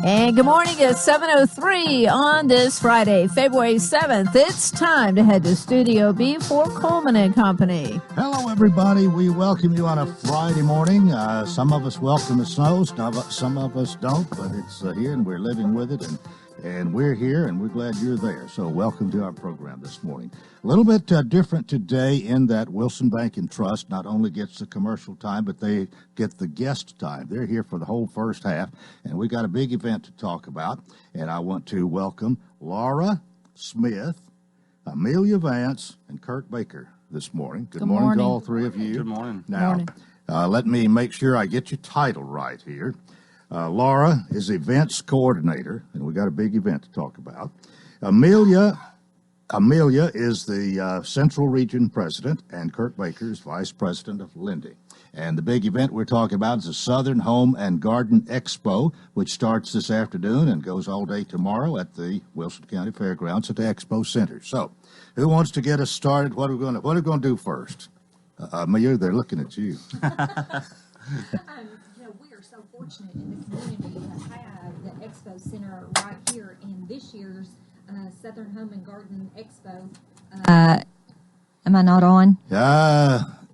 And good morning. It's 7:03 on this Friday, February 7th. It's time to head to Studio B for Coleman and Company. Hello, everybody. We welcome you on a Friday morning. Some of us welcome the snow, some of us don't, but it's here and we're living with it, and we're here and we're glad you're there. So welcome to our program this morning. A little bit different today in that Wilson Bank and Trust not only gets the commercial time, but they get the guest time. They're here for the whole first half, and we got a big event to talk about. And I want to welcome Laura Smith, Amelia Vance, and Kurt Baker this morning. Good morning to all three of you. Good morning. Now, let me make sure I get your title right here. Laura is events coordinator, and we got a big event to talk about. Amelia is the Central Region President, and Kurt Baker is Vice President of Lending. And the big event we're talking about is the Southern Home and Garden Expo, which starts this afternoon and goes all day tomorrow at the Wilson County Fairgrounds at the Expo Center. So, who wants to get us started? What are we going to do first? Amelia, they're looking at you. We are so fortunate in the community to have the Expo Center right here in this year's Southern Home and Garden Expo. Am I not on?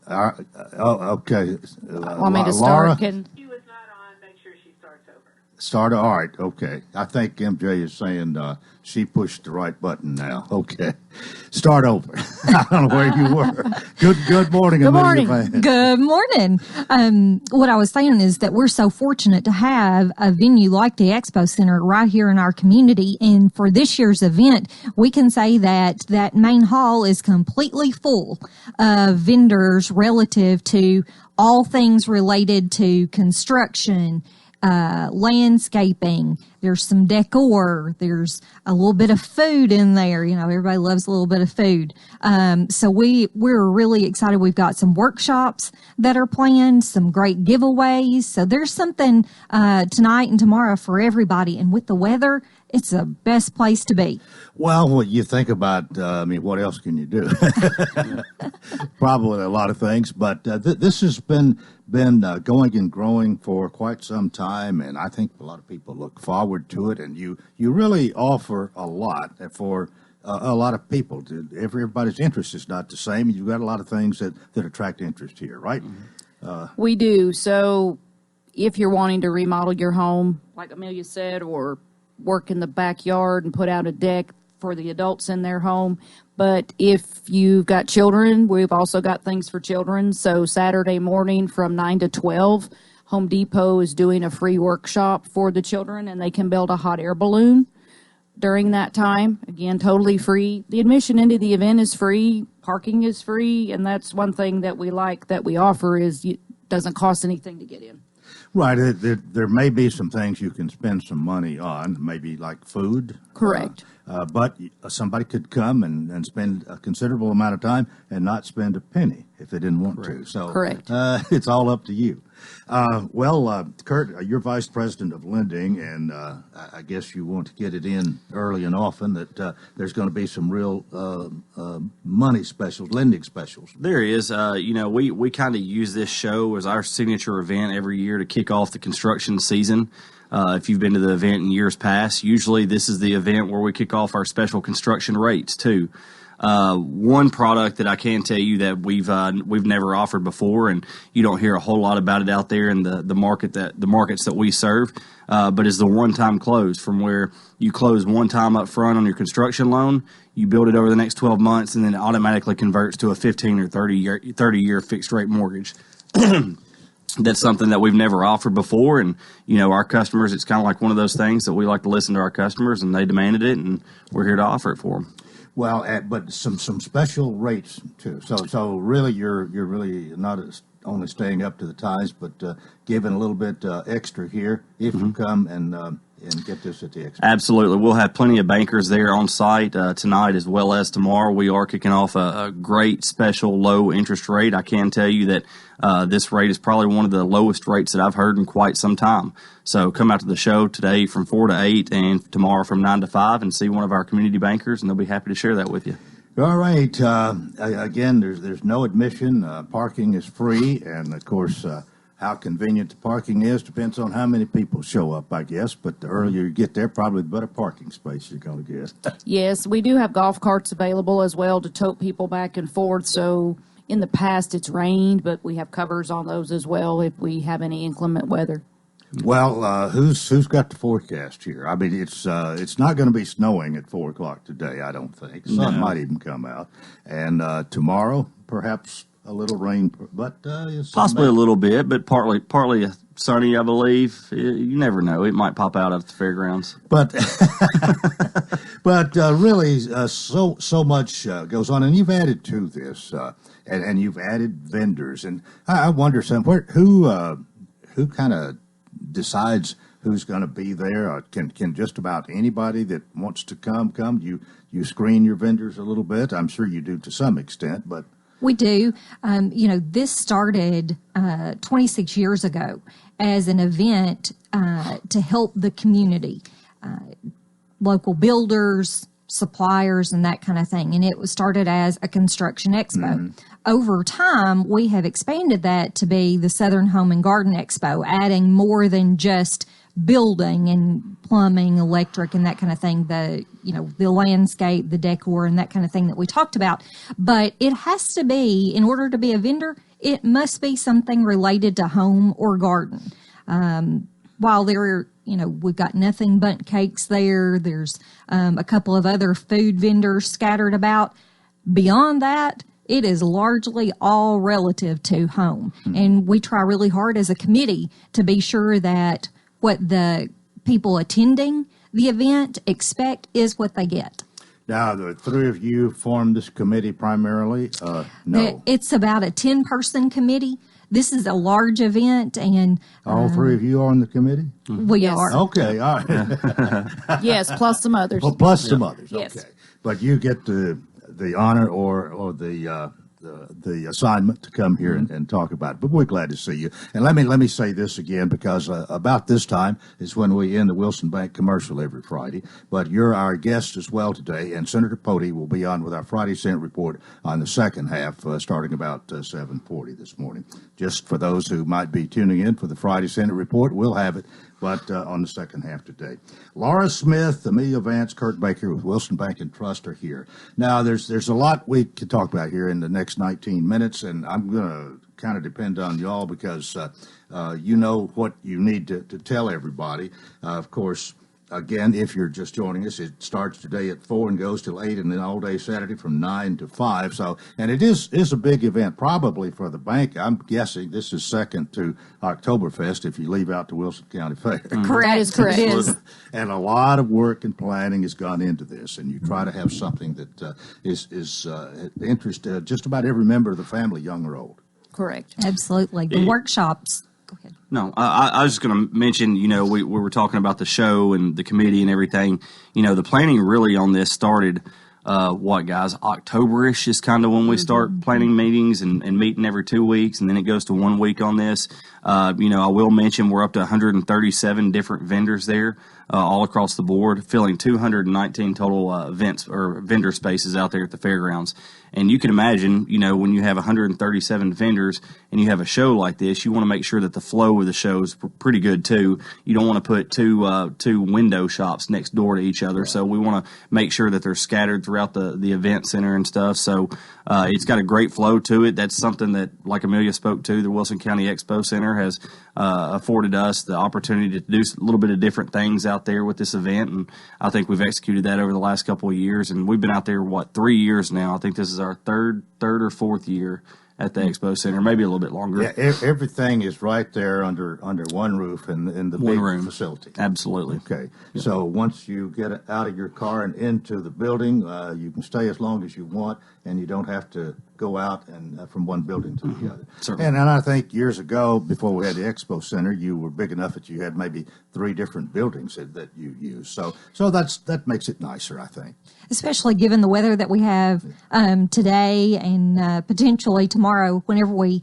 Okay. Want me to start? Laura? She was not on. Make sure she starts over. All right. Okay. I think MJ is saying she pushed the right button now. Okay. Start over. I don't know where you were. Good morning, Good Amelia morning. Vance. Good morning. What I was saying is that we're so fortunate to have a venue like the Expo Center right here in our community. And for this year's event, we can say that that main hall is completely full of vendors relative to all things related to construction, landscaping. There's some decor. There's a little bit of food in there. You know, everybody loves a little bit of food. So we're really excited. We've got some workshops that are planned, some great giveaways. So there's something tonight and tomorrow for everybody. And with the weather, it's the best place to be. Well, what you think about, what else can you do? Probably a lot of things, but this has been going and growing for quite some time, and I think a lot of people look forward to it, and you really offer a lot for a lot of people. Everybody's interest is not the same. You've got a lot of things that attract interest here, right? We do. So if you're wanting to remodel your home, like Amelia said, or work in the backyard and put out a deck for the adults in their home. But if you've got children, we've also got things for children. So Saturday morning from 9 to 12, Home Depot is doing a free workshop for the children, and they can build a hot air balloon during that time. Again, totally free. The admission into the event is free. Parking is free. And that's one thing that we like that we offer is it doesn't cost anything to get in. Right. There may be some things you can spend some money on, maybe like food. Correct. But somebody could come and spend a considerable amount of time and not spend a penny if they didn't want to. So Correct. It's all up to you. Kurt, you're Vice President of Lending, and I guess you want to get it in early and often that there's going to be some real money specials, lending specials. There is. We kind of use this show as our signature event every year to kick off the construction season. If you've been to the event in years past, usually this is the event where we kick off our special construction rates too. One product that I can tell you that we've never offered before, and you don't hear a whole lot about it out there in the markets that we serve, but is the one-time close, from where you close one time up front on your construction loan, you build it over the next 12 months, and then it automatically converts to a 15 or 30-year fixed rate mortgage. That's something that we've never offered before, and our customers, it's kind of like one of those things that we like to listen to our customers, and they demanded it, and we're here to offer it for them. Well, but some special rates too. So really, you're really not only staying up to the times, but giving a little bit extra here if you come and get this at the expo. Absolutely. We'll have plenty of bankers there on site tonight as well as tomorrow. We are kicking off a great special low interest rate. I can tell you that this rate is probably one of the lowest rates that I've heard in quite some time. So come out to the show today from 4 to 8 and tomorrow from 9 to 5 and see one of our community bankers, and they'll be happy to share that with you. All right. Again, there's no admission. Parking is free, and of course, how convenient the parking is depends on how many people show up, I guess. But the earlier you get there, probably the better parking space you're going to get. Yes, we do have golf carts available as well to tote people back and forth. So in the past it's rained, but we have covers on those as well if we have any inclement weather. Well, who's got the forecast here? I mean, it's not going to be snowing at 4 o'clock today, I don't think. The sun might even come out, and tomorrow perhaps a little rain, but it's Possibly a little bit, but partly sunny, I believe. You never know; it might pop out at the fairgrounds. But really, so much goes on, and you've added to this, and you've added vendors, and I wonder who kind of decides who's going to be there. Or can just about anybody that wants to come? You screen your vendors a little bit. I'm sure you do to some extent, but we do. This started 26 years ago as an event to help the community, local builders, suppliers, and that kind of thing. And it was started as a construction expo. Over time, we have expanded that to be the Southern Home and Garden Expo, adding more than just building and plumbing, electric, and that kind of thing, the landscape, the decor, and that kind of thing that we talked about. But it has to be, in order to be a vendor, it must be something related to home or garden. While there, we've got nothing but cakes there. There's a couple of other food vendors scattered about. Beyond that, it is largely all relative to home. And we try really hard as a committee to be sure that what the people attending the event expect is what they get. Now, the three of you formed this committee primarily? No. It's about a 10-person committee. This is a large event, and all three of you are on the committee? We are. Okay, all right. Yes, plus some others. Well, plus some others. Yes. Okay, but you get the honor or the assignment to come here and talk about it. But we're glad to see you. And let me say this again, because about this time is when we end the Wilson Bank commercial every Friday. But you're our guest as well today, and Senator Pody will be on with our Friday Senate report on the second half, starting about 7:40 this morning. Just for those who might be tuning in for the Friday Senate report, we'll have it, but on the second half today. Laura Smith, Amelia Vance, Kurt Baker with Wilson Bank and Trust are here. Now, there's a lot we could talk about here in the next 19 minutes, and I'm going to kind of depend on y'all because you know what you need to tell everybody. Of course, again, if you're just joining us, it starts today at 4 and goes till 8, and then all day Saturday from 9 to 5. So, and it is a big event, probably for the bank. I'm guessing this is second to Oktoberfest if you leave out the Wilson County Fair. Correct. That is correct. It is. And a lot of work and planning has gone into this, and you try to have something that is interest just about every member of the family, young or old. Correct. Absolutely. The workshops. Go ahead. No, I was just going to mention, we were talking about the show and the committee and everything. The planning really on this started, guys? October-ish is kind of when we start planning meetings and meeting every 2 weeks, and then it goes to 1 week on this. I will mention we're up to 137 different vendors there all across the board, filling 219 total events or vendor spaces out there at the fairgrounds. And you can imagine, when you have 137 vendors and you have a show like this, you want to make sure that the flow of the show is pretty good too. You don't want to put two window shops next door to each other. Right. So we want to make sure that they're scattered throughout the event center and stuff. So it's got a great flow to it. That's something that, like Amelia spoke to, the Wilson County Expo Center has afforded us the opportunity to do a little bit of different things out there with this event. And I think we've executed that over the last couple of years. And we've been out there, 3 years now. I think this is our third or fourth year at the Expo Center, maybe a little bit longer. Yeah, everything is right there under one roof in the big facility. Absolutely. Okay. Yep. So once you get out of your car and into the building, you can stay as long as you want, and you don't have to go out and from one building to the other. Certainly. And I think years ago, before we had the Expo Center, you were big enough that you had maybe 3 different buildings that you used. So that makes it nicer, I think. Especially given the weather that we have today and potentially tomorrow. Whenever we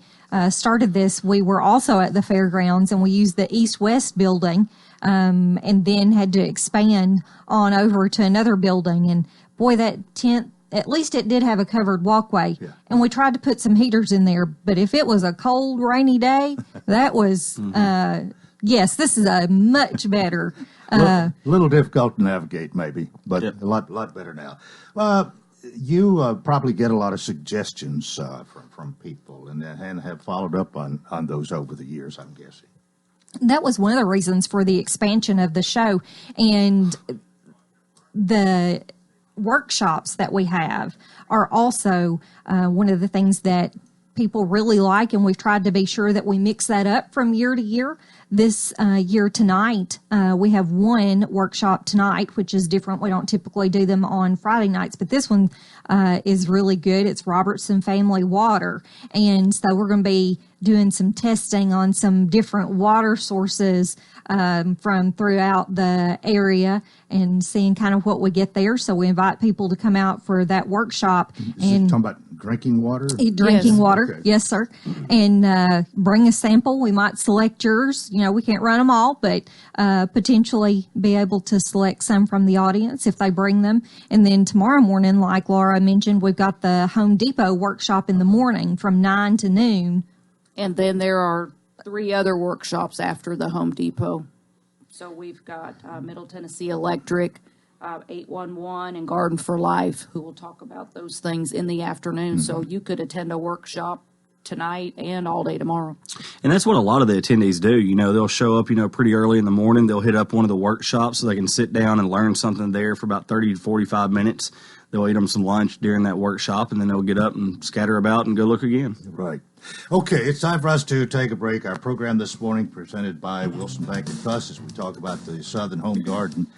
started this, we were also at the fairgrounds, and we used the east-west building and then had to expand on over to another building. And boy, that 10th at least it did have a covered walkway. Yeah. And we tried to put some heaters in there. But if it was a cold, rainy day, that was, yes, this is a much better. A little difficult to navigate, maybe, but a lot better now. You probably get a lot of suggestions from people and have followed up on those over the years, I'm guessing. That was one of the reasons for the expansion of the show. And the workshops that we have are also one of the things that people really like, and we've tried to be sure that we mix that up from year to year. This year tonight, we have one workshop tonight, which is different. We don't typically do them on Friday nights, but this one is really good. It's Robertson Family Water. And so we're going to be doing some testing on some different water sources from throughout the area and seeing kind of what we get there. So we invite people to come out for that workshop. Talking about drinking water? Drinking water, Okay. yes, sir. And bring a sample. We might select yours. You know, we can't run them all, but potentially be able to select some from the audience if they bring them. And then tomorrow morning, like Laura mentioned, we've got the Home Depot workshop in the morning from 9 to noon. And then there are 3 other workshops after the Home Depot. So we've got Middle Tennessee Electric, 811, and Garden for Life, who will talk about those things in the afternoon. So you could attend a workshop tonight and all day tomorrow. And that's what a lot of the attendees do. You know, they'll show up, pretty early in the morning. They'll hit up one of the workshops so they can sit down and learn something there for about 30 to 45 minutes. They'll eat them some lunch during that workshop, and then they'll get up and scatter about and go look again. Right. Okay, it's time for us to take a break. Our program this morning presented by Wilson Bank and Trust as we talk about the Southern Home Garden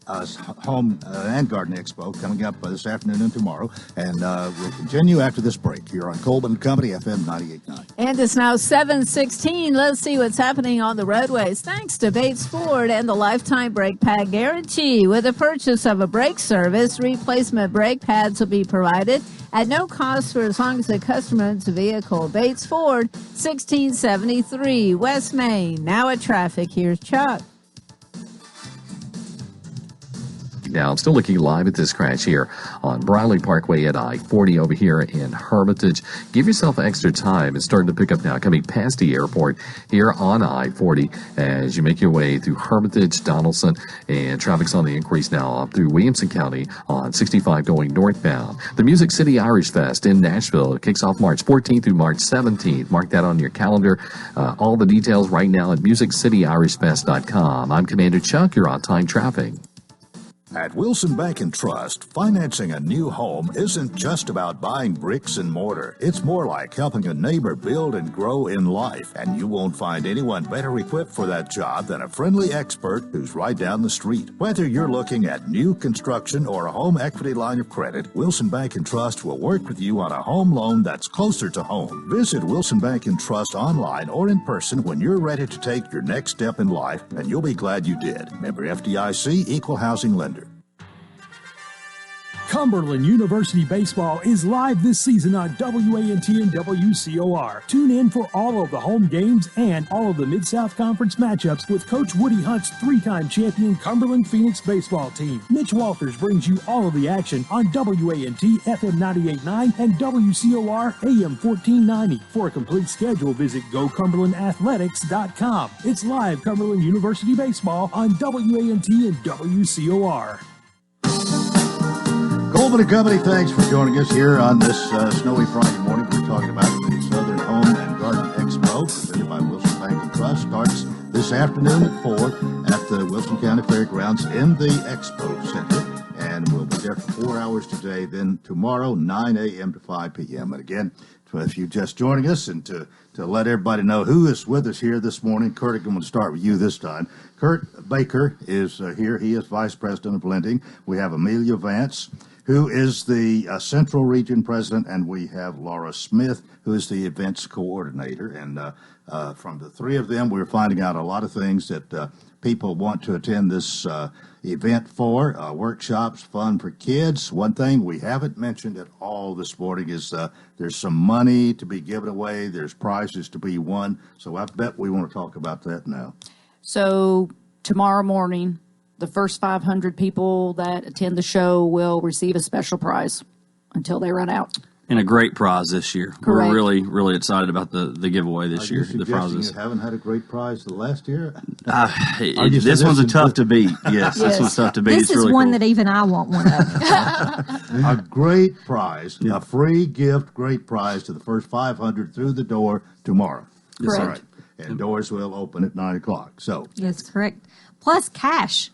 and Garden Expo coming up this afternoon and tomorrow. And we'll continue after this break here on Coleman Company, FM 98.9. And it's now 7:16. Let's see what's happening on the roadways. Thanks to Bates Ford and the Lifetime Brake Pad Guarantee. With the purchase of a brake service, replacement brake pads will be provided at no cost for as long as the customer owns the vehicle. Bates Ford, 1673 West Main. Now at traffic, here's Chuck. Now, I'm still looking live at this crash here on Briley Parkway at I-40 over here in Hermitage. Give yourself extra time. It's starting to pick up now, coming past the airport here on I-40 as you make your way through Hermitage, Donaldson, and traffic's on the increase now up through Williamson County on 65 going northbound. The Music City Irish Fest in Nashville kicks off March 14th through March 17th. Mark that on your calendar. All the details right now at musiccityirishfest.com. I'm Commander Chuck. You're on time traffic. At Wilson Bank and Trust, financing a new home isn't just about buying bricks and mortar. It's more like helping a neighbor build and grow in life. And you won't find anyone better equipped for that job than a friendly expert who's right down the street. Whether you're looking at new construction or a home equity line of credit, Wilson Bank and Trust will work with you on a home loan that's closer to home. Visit Wilson Bank and Trust online or in person when you're ready to take your next step in life, and you'll be glad you did. Member FDIC, Equal Housing Lender. Cumberland University Baseball is live this season on WANT and WCOR. Tune in for all of the home games and all of the Mid-South Conference matchups with Coach Woody Hunt's 3-time champion Cumberland Phoenix baseball team. Mitch Walters brings you all of the action on WANT FM 98.9 and WCOR AM 1490. For a complete schedule, visit GoCumberlandAthletics.com. It's live Cumberland University Baseball on WANT and WCOR. Coleman and Company, thanks for joining us here on this snowy Friday morning. We're talking about the Southern Home and Garden Expo presented by Wilson Bank and Trust. Starts this afternoon at 4 at the Wilson County Fairgrounds in the Expo Center. And we'll be there for 4 hours today, then tomorrow, 9 a.m. to 5 p.m. And again, if you're just joining us and to let everybody know who is with us here this morning, Kurt, I'm going to start with you this time. Kurt Baker is here. He is Vice President of Lending. We have Amelia Vance, who is the Central Region President, and we have Laura Smith, who is the Events Coordinator. And from the three of them, we're finding out a lot of things that people want to attend this event for, workshops, fun for kids. One thing we haven't mentioned at all this morning is there's some money to be given away. There's prizes to be won. So I bet we want to talk about that now. So tomorrow morning, the first 500 people that attend the show will receive a special prize. until they run out. And a great prize this year. Correct. We're really, really excited about the giveaway this year. The prizes. You haven't had a great prize the last year? This one's tough to beat. Yes, this one's tough to beat. This it's is really one cool. that even I want one of. A great prize, a free gift, great prize to the first 500 through the door tomorrow. Yes, All sir. right. And doors will open at 9 o'clock. So Yes, correct. Plus cash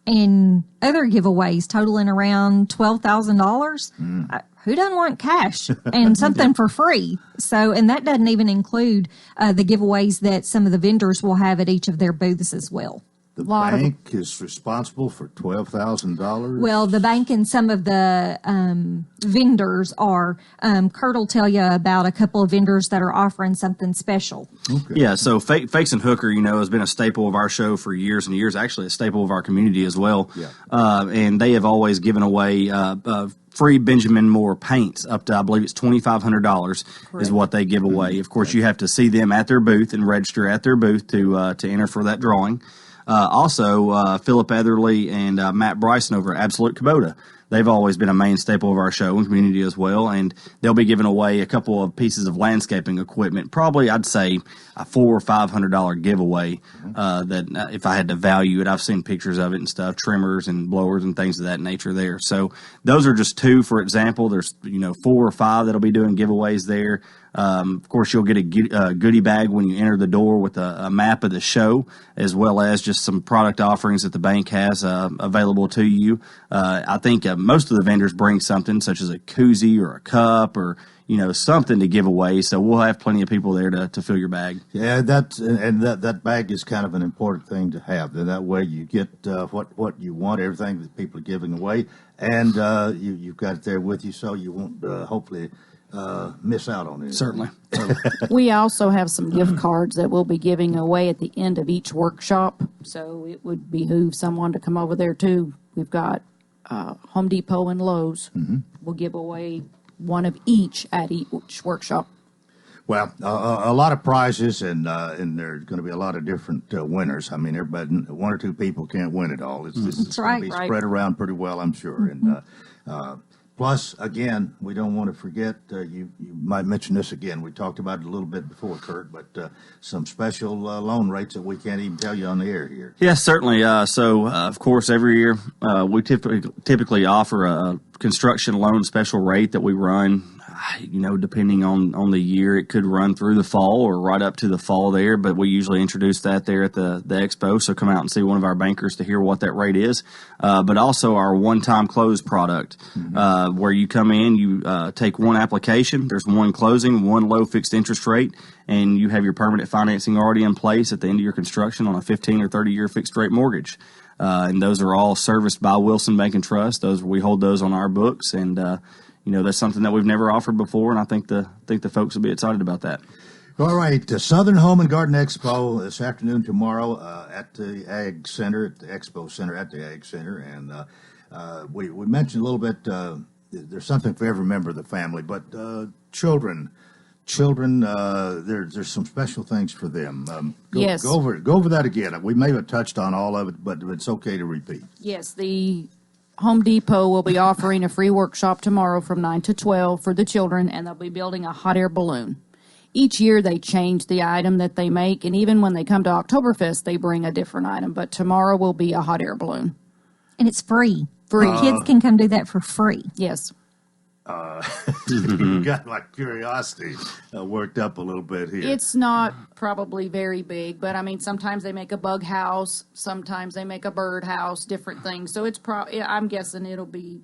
and other giveaways totaling around $12,000. Who doesn't want cash and something for free? So, and that doesn't even include the giveaways that some of the vendors will have at each of their booths as well. the bank is responsible for $12,000? Well, the bank and some of the vendors are. Kurt will tell you about a couple of vendors that are offering something special. Okay. Yeah, so Fakes and Hooker, has been a staple of our show for years and years, actually a staple of our community as well. Yeah. And they have always given away free Benjamin Moore paints up to, I believe it's $2,500 is what they give away. Of course, you have to see them at their booth and register at their booth to enter for that drawing. Also, Philip Etherly and Matt Bryson over at Absolute Kubota. They've always been a main staple of our show and community as well, and they'll be giving away a couple of pieces of landscaping equipment. Probably, I'd say, a $400 or $500 giveaway. That if I had to value it, I've seen pictures of it and stuff, trimmers and blowers and things of that nature there. So those are just two, for example. There's 4 or 5 that'll be doing giveaways there. Of course, you'll get a goodie bag when you enter the door with a map of the show, as well as just some product offerings that the bank has available to you. I think most of the vendors bring something such as a koozie or a cup or something to give away. So we'll have plenty of people there to fill your bag. Yeah, that bag is kind of an important thing to have. That way you get what you want, everything that people are giving away, and you've got it there with you, so you won't hopefully miss out on it. Certainly. We also have some gift cards that we'll be giving away at the end of each workshop, so it would behoove someone to come over there too. We've got Home Depot and Lowe's. Mm-hmm. We'll give away one of each at each workshop. Well, a lot of prizes, and there's going to be a lot of different winners. I mean, everybody, 1 or 2 people can't win it all. It's going to be spread around pretty well, I'm sure. Mm-hmm. And plus, again, we don't want to forget, you might mention this again. We talked about it a little bit before, Kurt, but some special loan rates that we can't even tell you on the air here. Yes, certainly. Of course, every year we typically offer a construction loan special rate that we run. Depending on the year, it could run through the fall or right up to the fall there, but we usually introduce that there at the expo, so come out and see one of our bankers to hear what that rate is. But also our one-time close product, where you come in, you take one application, there's one closing, one low fixed interest rate, and you have your permanent financing already in place at the end of your construction on a 15 or 30-year fixed rate mortgage. And those are all serviced by Wilson Bank and Trust. We hold those on our books, and that's something that we've never offered before, and I think the folks will be excited about that. All right, the Southern Home and Garden Expo this afternoon, tomorrow at the Ag Center, at the Expo Center at the Ag Center, and we mentioned a little bit. There's something for every member of the family, but children. There's some special things for them. Yes. Go over that again. We may have touched on all of it, but it's okay to repeat. Yes, the Home Depot will be offering a free workshop tomorrow from 9 to 12 for the children, and they'll be building a hot air balloon. Each year they change the item that they make, and even when they come to Oktoberfest, they bring a different item. But tomorrow will be a hot air balloon. And it's free. Free. Kids can come do that for free. Yes. You got my curiosity worked up a little bit here. It's not probably very big, but I mean, sometimes they make a bug house, sometimes they make a bird house, different things. So it's I'm guessing it'll be,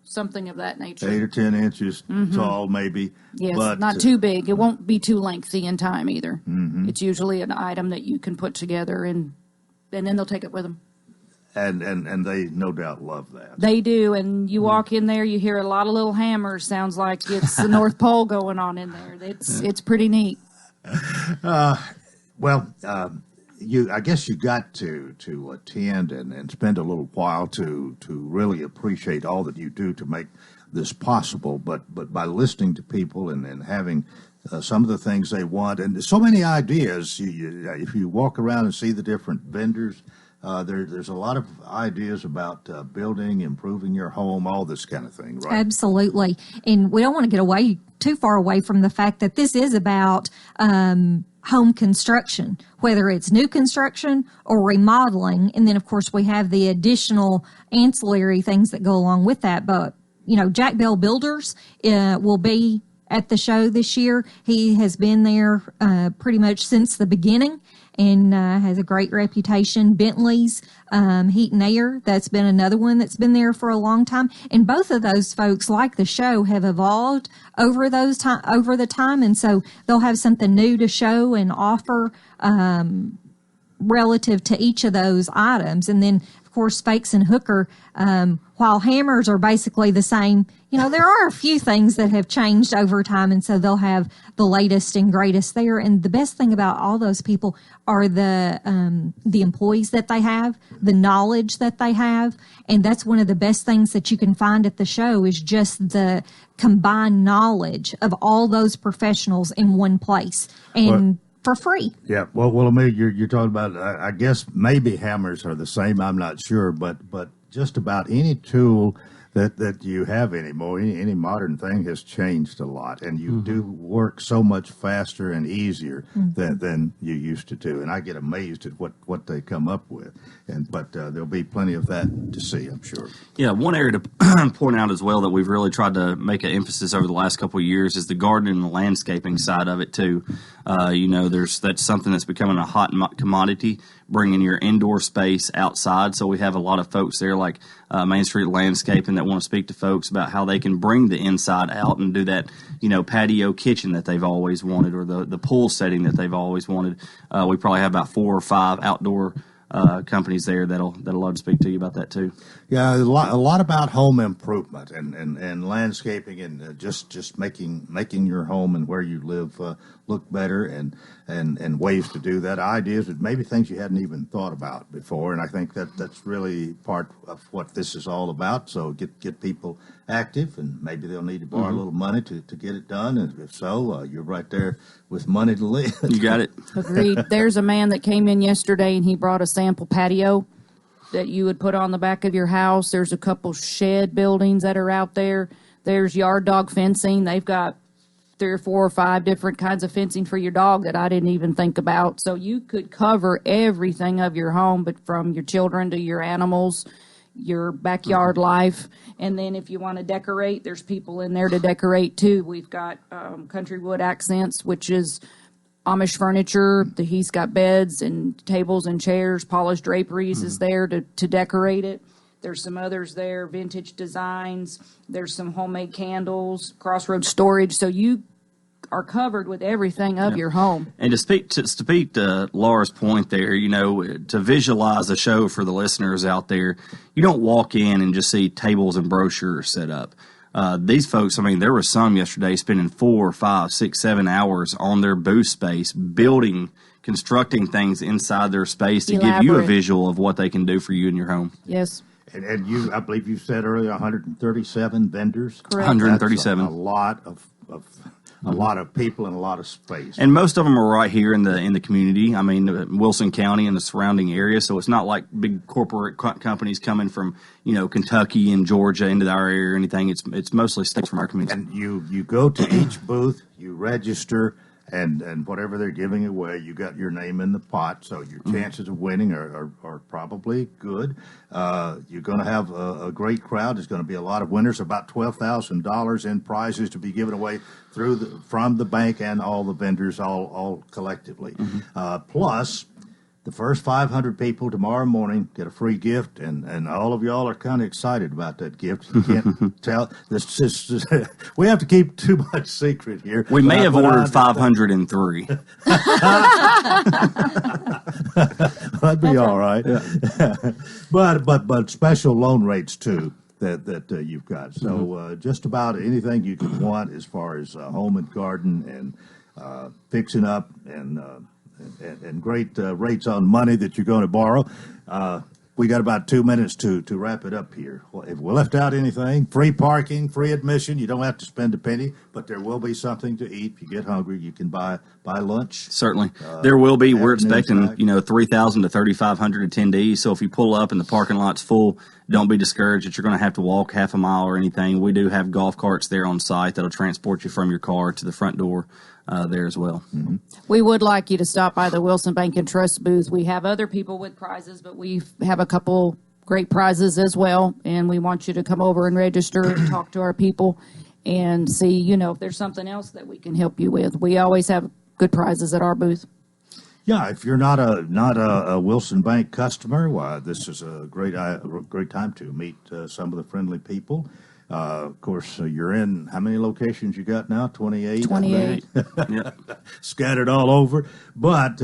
something of that nature. 8 or 10 inches tall, maybe. Yes, but not too big. It won't be too lengthy in time either. Mm-hmm. It's usually an item that you can put together, and then they'll take it with them. And they no doubt love that. They do, and you walk in there, you hear a lot of little hammers. Sounds like it's the North Pole going on in there. It's pretty neat. I guess you got to attend and spend a little while to really appreciate all that you do to make this possible. But by listening to people and having some of the things they want and so many ideas, if you walk around and see the different vendors there's a lot of ideas about building, improving your home, all this kind of thing, right? Absolutely. And we don't want to get away too far away from the fact that this is about home construction, whether it's new construction or remodeling. And then, of course, we have the additional ancillary things that go along with that. But, Jack Bell Builders will be at the show this year. He has been there pretty much since the beginning and has a great reputation. Bentley's Heat and Air, that's been another one that's been there for a long time. And both of those folks, like the show, have evolved over the time, and so they'll have something new to show and offer relative to each of those items. And then, of course, Fakes and Hooker, while hammers are basically the same, there are a few things that have changed over time, and so they'll have the latest and greatest there. And the best thing about all those people are the employees that they have, the knowledge that they have, and that's one of the best things that you can find at the show is just the combined knowledge of all those professionals in one place. And for free. Yeah. Well, Amelia, you're talking about, I guess maybe hammers are the same. I'm not sure, but just about any tool that you have anymore, any modern thing has changed a lot, and you do work so much faster and easier than you used to do. And I get amazed at what they come up with. But there'll be plenty of that to see, I'm sure. Yeah, one area to point out as well that we've really tried to make an emphasis over the last couple of years is the gardening and the landscaping side of it too. That's something that's becoming a hot commodity, bringing your indoor space outside. So we have a lot of folks there like Main Street Landscaping that want to speak to folks about how they can bring the inside out and do that, patio kitchen that they've always wanted, or the pool setting that they've always wanted. We probably have about 4 or 5 outdoor companies there that'll love to speak to you about that too. Yeah, a lot about home improvement and landscaping and just making your home and where you live look better and ways to do that. Ideas that maybe things you hadn't even thought about before, and I think that's really part of what this is all about. So get people active, and maybe they'll need to borrow a little money to get it done. And if so, you're right there with money to live. You got it. Agreed. There's a man that came in yesterday and he brought a sample patio that you would put on the back of your house. There's a couple shed buildings that are out there. There's yard dog fencing. They've got 3 or 4 or 5 different kinds of fencing for your dog that I didn't even think about. So you could cover everything of your home, but from your children to your animals, your backyard life. And then if you want to decorate, there's people in there to decorate too. We've got Country Wood Accents, which is Amish furniture. He's got beds and tables and chairs. Polished Draperies is there to decorate it. There's some others there, Vintage Designs. There's some homemade candles, Crossroads Storage. So you are covered with everything of your home. And to speak to Laura's point there, to visualize the show for the listeners out there, you don't walk in and just see tables and brochures set up. These folks, there were some yesterday spending 4, 5, 6, 7 hours on their booth space, constructing things inside their space to give you a visual of what they can do for you in your home. Yes. And you, I believe you said earlier, 137 vendors. Correct. 137. That's a lot of people and a lot of space. And most of them are right here in the community. Wilson County and the surrounding area. So it's not like big corporate companies coming from, Kentucky and Georgia into our area or anything. It's mostly states from our community. And you go to each booth, you register, and whatever they're giving away, you got your name in the pot. So your chances of winning are probably good. You're going to have a great crowd. There's going to be a lot of winners. About $12,000 in prizes to be given away from the bank and all the vendors, all collectively. Plus, the first 500 people tomorrow morning get a free gift, and all of y'all are kind of excited about that gift. You can't tell. We have to keep too much secret here. We may have ordered 503. That'd be all right. Yeah. but special loan rates too that you've got. So just about anything you could want as far as home and garden and fixing up and great rates on money that you're going to borrow. We got about 2 minutes to wrap it up here. Well, if we left out anything, free parking, free admission. You don't have to spend a penny, but there will be something to eat. If you get hungry, you can buy lunch. Certainly. There will be. We're afternoon expecting, snack. 3,000 to 3,500 attendees. So if you pull up and the parking lot's full, don't be discouraged that you're going to have to walk half a mile or anything. We do have golf carts there on site that'll transport you from your car to the front door there as well. Mm-hmm. We would like you to stop by the Wilson Bank and Trust booth. We have other people with prizes, but we have a couple great prizes as well, and we want you to come over and register and talk to our people and see, if there's something else that we can help you with. We always have good prizes at our booth. Yeah, if you're not a Wilson Bank customer, why this is a great time to meet some of the friendly people. Of course, you're in how many locations you got now? 28. 28. Scattered all over. But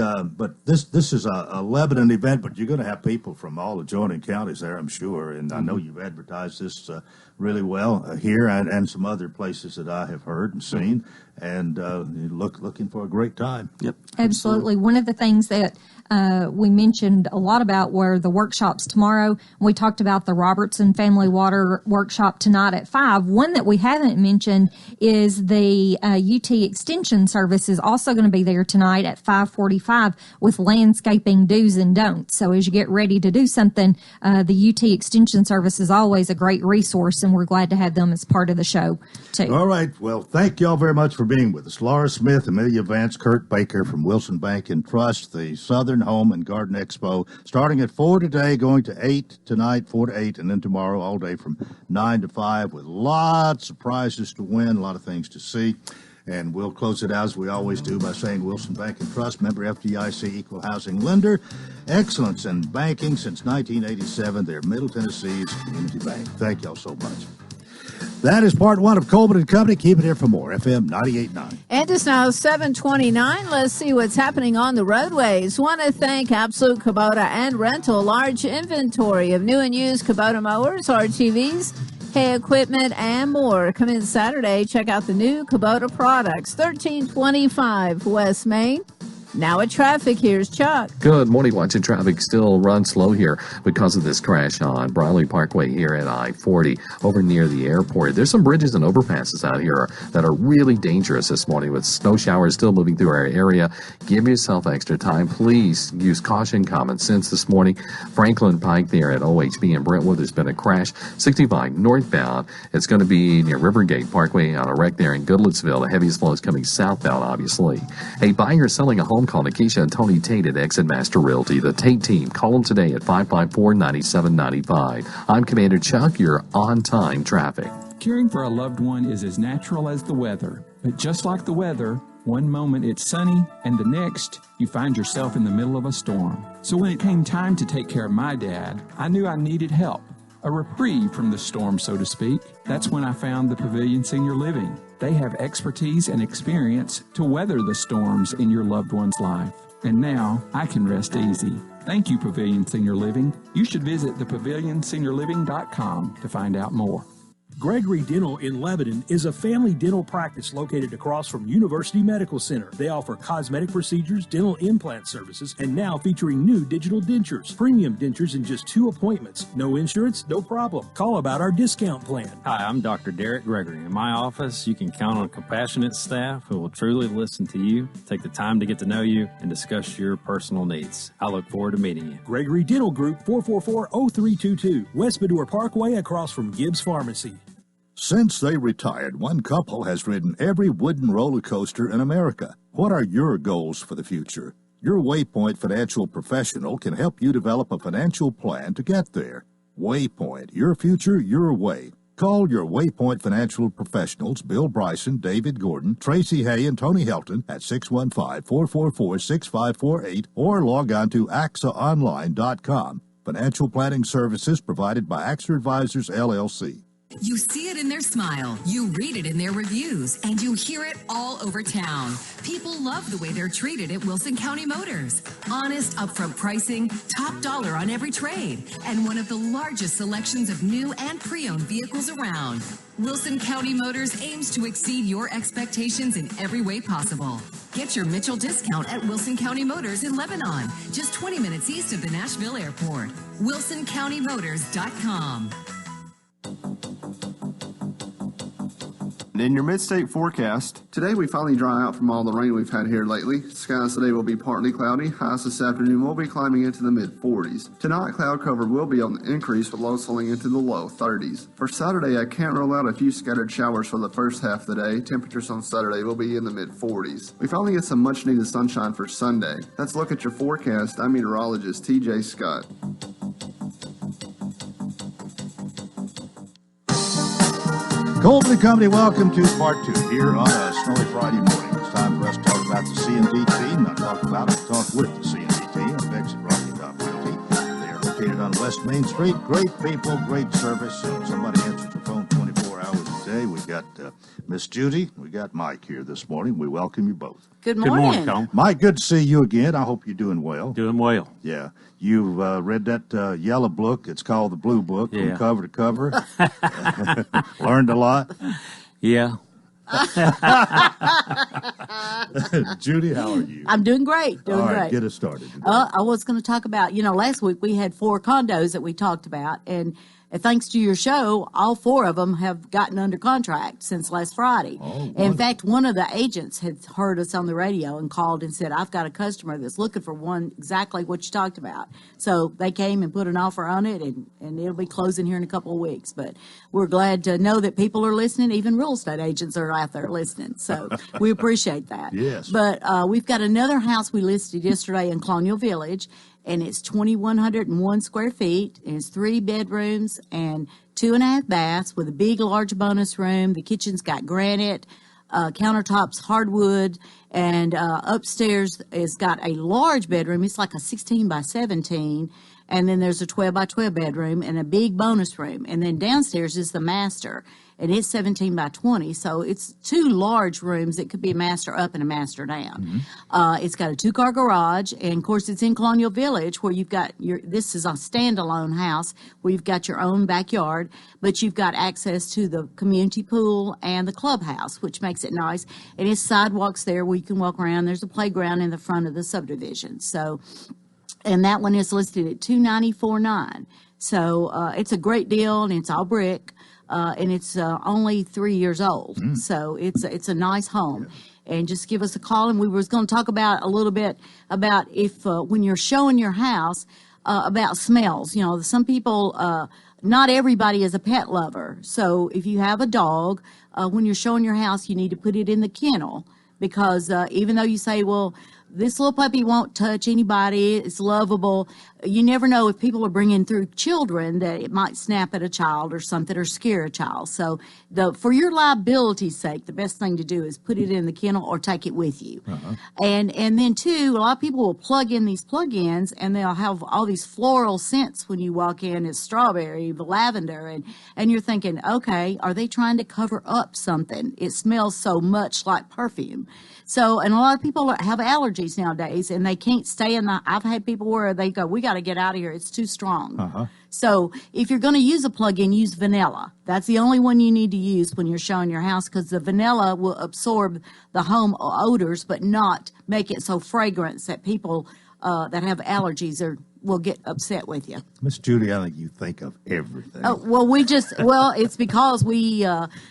this is a Lebanon event, but you're going to have people from all adjoining counties there, I'm sure. And I know you've advertised this really well here and some other places that I have heard and seen. And looking for a great time. Yep. Absolutely. One of the things that we mentioned a lot about were the workshops tomorrow. We talked about the Robertson Family Water Workshop tonight at 5. One that we haven't mentioned is the UT Extension Service is also going to be there tonight at 5:45 with landscaping do's and don'ts. So as you get ready to do something, the UT Extension Service is always a great resource, and we're glad to have them as part of the show, too. All right. Well, thank you all very much for being with us. Laura Smith, Amelia Vance, Kurt Baker from Wilson Bank and Trust, the Southern Home and Garden Expo, starting at 4 today, going to 8 tonight, 4 to 8, and then tomorrow all day from 9 to 5 with lots of prizes to win, a lot of things to see. And we'll close it out as we always do by saying Wilson Bank and Trust, member FDIC, equal housing lender. Excellence in banking since 1987. They're Middle Tennessee's community bank. Thank y'all so much. That is part one of Coleman and Company. Keep it here for more. FM 98.9. And it's now 7:29. Let's see what's happening on the roadways. Want to thank Absolute Kubota and Rental. Large inventory of new and used Kubota mowers, RTVs, hay equipment, and more. Come in Saturday. Check out the new Kubota products. 1325 West Main. Now at traffic, here's Chuck. Good morning. Watching traffic still run slow here because of this crash on Briley Parkway here at I-40 over near the airport. There's some bridges and overpasses out here that are really dangerous this morning with snow showers still moving through our area. Give yourself extra time. Please use caution, common sense this morning. Franklin Pike there at OHB in Brentwood, there's been a crash. 65 northbound. It's going to be near Rivergate Parkway on a wreck there in Goodlettsville. The heaviest flow is coming southbound, obviously. Hey, buying or selling a home, call Nikisha and Tony Tate at Exit Master Realty. The Tate team. Call them today at 554-9795. I'm Commander Chuck. You're on-time traffic. Caring for a loved one is as natural as the weather. But just like the weather, one moment it's sunny, and the next you find yourself in the middle of a storm. So when it came time to take care of my dad, I knew I needed help. A reprieve from the storm, so to speak. That's when I found the Pavilion Senior Living. They have expertise and experience to weather the storms in your loved one's life. And now I can rest easy. Thank you, Pavilion Senior Living. You should visit thepavilionseniorliving.com to find out more. Gregory Dental in Lebanon is a family dental practice located across from University Medical Center. They offer cosmetic procedures, dental implant services, and now featuring new digital dentures. Premium dentures in just 2 appointments. No insurance, no problem. Call about our discount plan. Hi, I'm Dr. Derek Gregory. In my office, you can count on compassionate staff who will truly listen to you, take the time to get to know you, and discuss your personal needs. I look forward to meeting you. Gregory Dental Group, 444-0322, West Medore Parkway across from Gibbs Pharmacy. Since they retired, one couple has ridden every wooden roller coaster in America. What are your goals for the future? Your Waypoint financial professional can help you develop a financial plan to get there. Waypoint, your future, your way. Call your Waypoint financial professionals, Bill Bryson, David Gordon, Tracy Hay, and Tony Helton at 615-444-6548 or log on to axaonline.com. Financial planning services provided by AXA Advisors, LLC. You see it in their smile, you read it in their reviews, and you hear it all over town. People love the way they're treated at Wilson County Motors. Honest, upfront pricing, top dollar on every trade, and one of the largest selections of new and pre-owned vehicles around. Wilson County Motors aims to exceed your expectations in every way possible. Get your Mitchell discount at Wilson County Motors in Lebanon, just 20 minutes east of the Nashville Airport. WilsonCountyMotors.com. In your mid-state forecast, today we finally dry out from all the rain we've had here lately. Skies today will be partly cloudy. Highs this afternoon will be climbing into the mid-40s. Tonight, cloud cover will be on the increase with lows falling into the low 30s. For Saturday, I can't rule out a few scattered showers for the first half of the day. Temperatures on Saturday will be in the mid-40s. We finally get some much-needed sunshine for Sunday. Let's look at your forecast. I'm meteorologist TJ Scott. Coleman & Company, welcome to part 2 here on a snowy Friday morning. It's time for us to talk about the C&D team. Not talk about it, talk with the C&D team. I'm Exit Rocky Top Realty. They are located on West Main Street. Great people, great service. Somebody answers the phone 24 hours a day. We got Miss Judy. We got Mike here this morning. We welcome you both. Good morning. Good morning, Tom. Mike, good to see you again. I hope you're doing well. Doing well. Yeah. You've read that yellow book. It's called the Blue Book, from cover to cover. Learned a lot. Yeah. Judy, how are you? I'm doing great. All right, get us started. I was going to talk about, last week we had 4 condos that we talked about, and thanks to your show, all 4 of them have gotten under contract since last Friday. In fact, one of the agents had heard us on the radio and called and said, I've got a customer that's looking for one exactly what you talked about. So they came and put an offer on it, and it'll be closing here in a couple of weeks. But we're glad to know that people are listening. Even real estate agents are out there listening. So we appreciate that. Yes. But we've got another house we listed yesterday in Colonial Village, and it's 2,101 square feet, and it's 3 bedrooms and 2.5 baths with a big, large bonus room. The kitchen's got granite, countertops hardwood, and upstairs has got a large bedroom. It's like a 16 by 17, and then there's a 12 by 12 bedroom and a big bonus room. And then downstairs is the master, and it's 17 by 20, so it's 2 large rooms that could be a master up and a master down. It's got a 2-car garage, and of course it's in Colonial Village where you've got this is a standalone house where you've got your own backyard, but you've got access to the community pool and the clubhouse, which makes it nice. And it's sidewalks there where you can walk around. There's a playground in the front of the subdivision. So, and that one is listed at $294,900. So it's a great deal, and it's all brick. And it's only 3 years old, so it's a nice home. And just give us a call, and we was going to talk about a little bit about if when you're showing your house about smells. Some people, not everybody is a pet lover, so if you have a dog, when you're showing your house, you need to put it in the kennel, because even though you say, well, this little puppy won't touch anybody, it's lovable, you never know if people are bringing through children that it might snap at a child or something or scare a child. So for your liability's sake, the best thing to do is put it in the kennel or take it with you. And then, too, a lot of people will plug in these plug-ins, and they'll have all these floral scents when you walk in. It's strawberry, lavender, and you're thinking, okay, are they trying to cover up something? It smells so much like perfume. So, and a lot of people have allergies nowadays, and they can't stay in I've had people where they go, we got to get out of here. It's too strong. So if you're going to use a plug-in, use vanilla. That's the only one you need to use when you're showing your house, because the vanilla will absorb the home odors, but not make it so fragrant that people that have allergies will get upset with you. Miss Judy, I think you think of everything. It's because we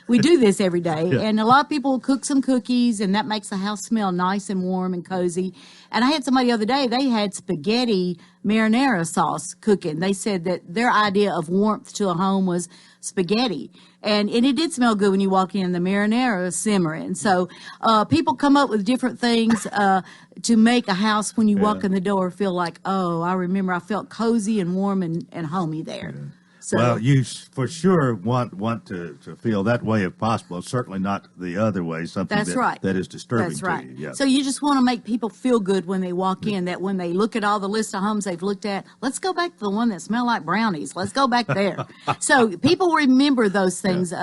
do this every day, and a lot of people cook some cookies, and that makes the house smell nice and warm and cozy. And I had somebody the other day, they had spaghetti marinara sauce cooking. They said that their idea of warmth to a home was spaghetti. And it did smell good when you walk in, the marinara simmering. So people come up with different things to make a house when you walk in the door feel like, oh, I remember I felt cozy and warm and homey there. So, well, you for sure want to feel that way if possible. Certainly not the other way. Something that's right. that is disturbing That's right. to you. Yeah. So you just want to make people feel good when they walk in, that when they look at all the list of homes they've looked at, let's go back to the one that smell like brownies. Let's go back there. So people remember those things.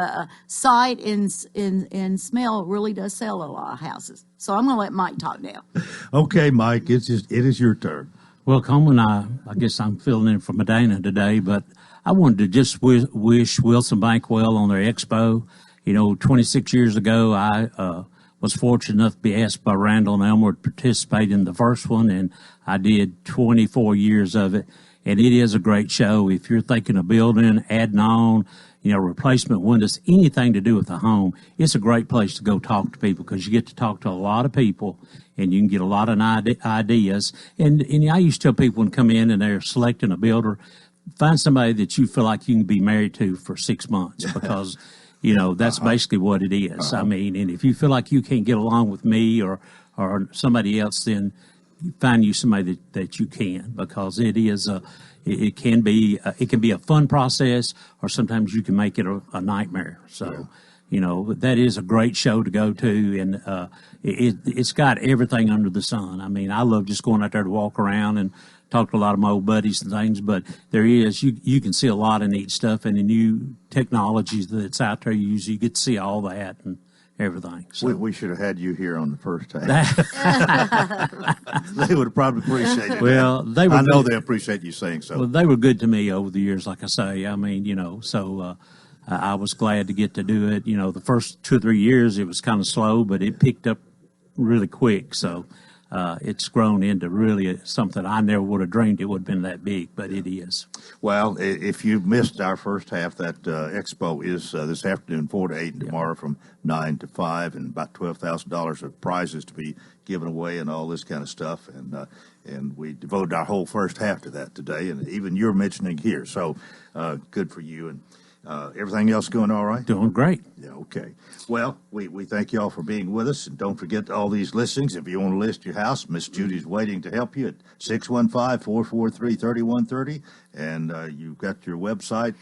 Sight and smell really does sell a lot of houses. So I'm going to let Mike talk now. Okay, Mike, it is your turn. Well, Coleman, I guess I'm filling in for Medina today, but I wanted to just wish Wilson Bank well on their expo. 26 years ago, I was fortunate enough to be asked by Randall and Elmer to participate in the first one, and I did 24 years of it. And it is a great show. If you're thinking of building, adding on, replacement windows, anything to do with the home, it's a great place to go talk to people because you get to talk to a lot of people and you can get a lot of ideas. And I used to tell people when come in and they're selecting a builder, find somebody that you feel like you can be married to for 6 months because, that's basically what it is. I mean, and if you feel like you can't get along with me or somebody else, then find you somebody that you can, because it is it can be a fun process, or sometimes you can make it a nightmare. So, that is a great show to go to, and it's got everything under the sun. I mean, I love just going out there to walk around and talk to a lot of my old buddies and things, but you can see a lot of neat stuff, and the new technologies that's out there, you get to see all that and everything. So we should have had you here on the first half. They would have probably appreciated it. Well, I know they appreciate you saying so. Well, they were good to me over the years, like I say. I mean, so I was glad to get to do it. The first 2 or 3 years, it was kind of slow, but it picked up really quick. So it's grown into really something I never would have dreamed it would have been that big, but it is. Well, if you missed our first half, that expo is this afternoon, 4 to 8, and tomorrow from 9 to 5, and about $12,000 of prizes to be given away and all this kind of stuff. And we devoted our whole first half to that today, and even you're mentioning here. So good for you. And everything else going all right? Doing great. Yeah, okay. Well, we thank you all for being with us, and don't forget all these listings. If you want to list your house, Miss Judy's waiting to help you at 615-443-3130, and you've got your website.